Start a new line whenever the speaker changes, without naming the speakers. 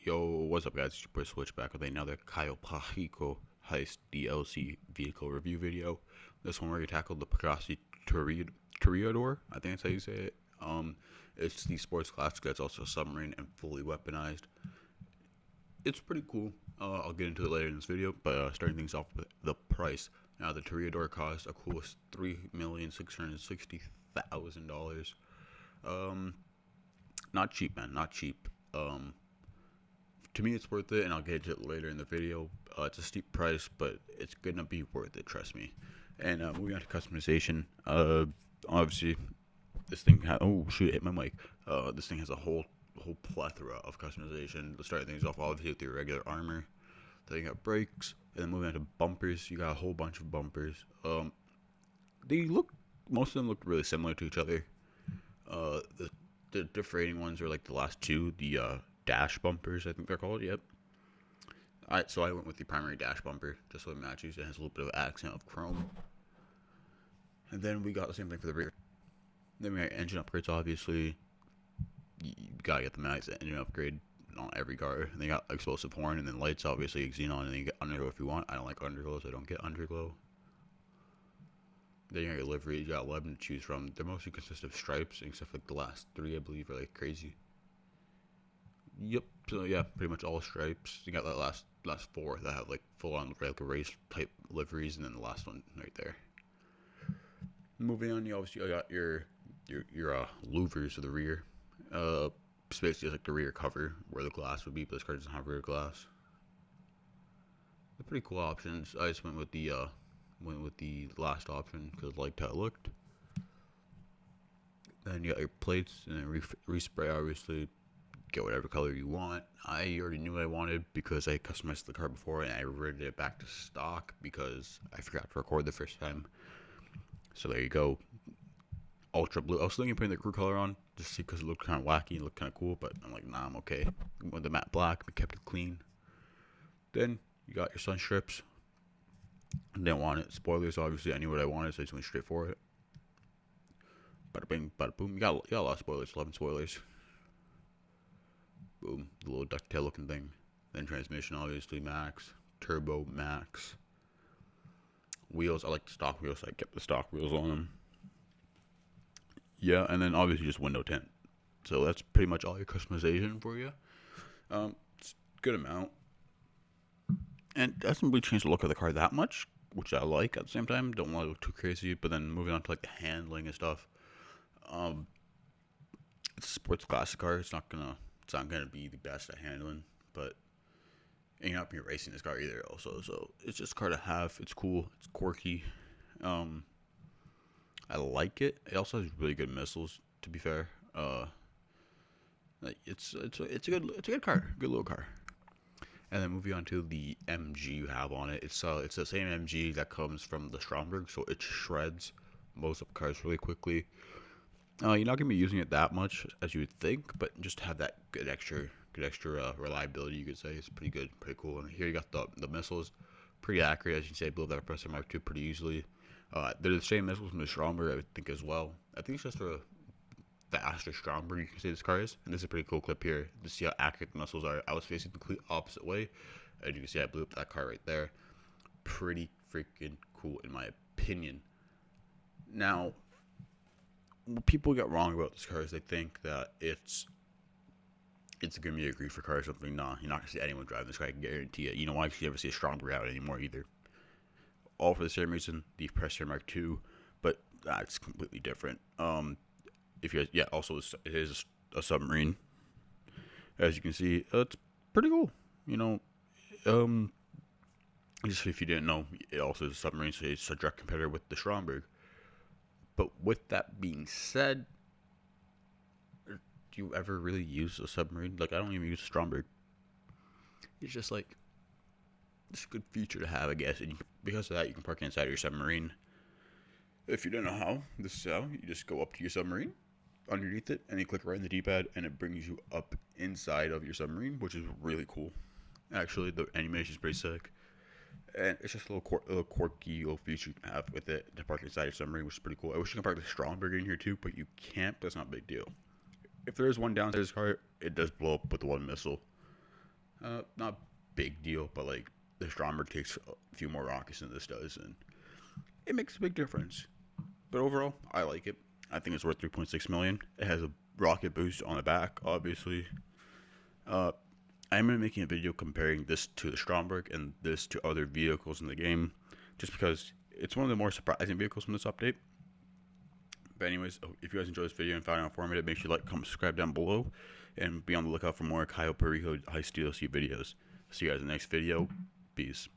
Yo, what's up, guys? It's your boy Switch back with another CAYO Perico Heist DLC vehicle review video. This one we're going to tackle the Pagassi TOREADOR. I think that's how you say it. It's the sports classic that's also submarine and fully weaponized. It's pretty cool. I'll get into it later in this video, but starting things off with the price. Now, the TOREADOR cost a cool $3,660,000. Not cheap, man. Not cheap. To me, it's worth it, and I'll get into it later in the video. It's a steep price, but it's gonna be worth it, trust me. And moving on to customization, obviously, this thing oh shoot, hit my mic. This thing has a whole plethora of customization. Let's start things off obviously with your regular armor. Then you got brakes, and then moving on to bumpers, you got a whole bunch of bumpers. Most of them look really similar to each other. The differing ones are like the last two, the dash bumpers, I think they're called. Yep. Alright, so I went with the primary dash bumper just so it matches. It has a little bit of accent of chrome. And then we got the same thing for the rear. Then we got engine upgrades, obviously. You gotta get the max engine upgrade on every car. And then you got explosive horn, and then lights, obviously, xenon, and then you get underglow if you want. I don't like underglow, so I don't get underglow. Then you got your liveries, you got 11 to choose from. They mostly consist of stripes, except for like the last 3, I believe, are like crazy. Yep, so yeah, pretty much all stripes. You got that last 4 that have like full on like race type liveries, and then the last one right there. Moving on, you obviously got your louvers to the rear. It's basically like the rear cover where the glass would be, but this car doesn't have rear glass. They're pretty cool options. I just went with the last option because I liked how it looked. Then you got your plates, and then respray, obviously. Get whatever color you want. I already knew what I wanted because I customized the car before, and I reverted it back to stock because I forgot to record the first time. So there you go. Ultra blue. I was thinking of putting the crew color on just because it looked kind of wacky, it looked kind of cool, but I'm like, nah, I'm okay. Went the matte black, we kept it clean. Then you got your sun strips. I didn't want it. Spoilers, obviously, I knew what I wanted, so I just went straight for it. Bada bing, bada boom. You got a lot of spoilers, 11 spoilers. Boom, the little ducktail looking thing. Then transmission, obviously, max. Turbo, max. Wheels, I like the stock wheels, so I kept the stock wheels on them. Yeah, and then obviously just window tint. So that's pretty much all your customization for you. It's a good amount. And it doesn't really change the look of the car that much, which I like at the same time. Don't want to look too crazy, but then moving on to like the handling and stuff. It's a sports classic car. It's not gonna be the best at handling, but you're not gonna be racing this car either also, so it's just a car to have. It's cool, it's quirky. I like it. It also has really good missiles, to be fair. It's a good car, good little car. And then moving on to the MG you have on it, it's the same MG that comes from the Stromberg, so it shreds most of cars really quickly. You're not gonna be using it that much as you would think, but just have that good extra reliability, you could say. It's pretty good, pretty cool. And here you got the missiles, pretty accurate, as you can say. Blow that Pressure Mark II pretty easily. They're the same missiles from the Stromberg, I think, as well. I think it's just the faster Stromberg, you can say this car is. And this is a pretty cool clip here to see how accurate the missiles are. I was facing the complete opposite way, and you can see I blew up that car right there. Pretty freaking cool, in my opinion. Now, what people get wrong about this car is they think that it's gonna be a griefer car or something. Nah, you're not gonna see anyone driving this car, I can guarantee it. You know why? Because you never see a Stromberg out anymore either. All for the same reason, the Pressure Mark II, but that's completely different. If you guys, yeah, also it is a submarine. As you can see, it's pretty cool. You know, just if you didn't know, it also is a submarine, so it's a direct competitor with the Stromberg. But with that being said, do you ever really use a submarine? Like, I don't even use a Stromberg. It's just like, it's a good feature to have, I guess. And because of that, you can park inside of your submarine. If you don't know how, this is how. You just go up to your submarine, underneath it, and you click right in the D-pad, and it brings you up inside of your submarine, which is really cool. Actually, the animation is pretty sick. And it's just a little quirky little feature you can have with it to park inside your submarine, which is pretty cool. I wish you could park the Stromberg in here too, but you can't. But that's not a big deal. If there is one downside to this car, it does blow up with the one missile. Not big deal, but like the Stromberg takes a few more rockets than this does, and it makes a big difference. But overall, I like it. I think it's worth 3.6 million. It has a rocket boost on the back, obviously. Uh, I'm gonna be making a video comparing this to the Stromberg and this to other vehicles in the game, just because it's one of the more surprising vehicles from this update. But anyways, if you guys enjoyed this video and found it informative, make sure you like, comment, subscribe down below, and be on the lookout for more CAYO Perico Heist DLC videos. See you guys in the next video. Peace.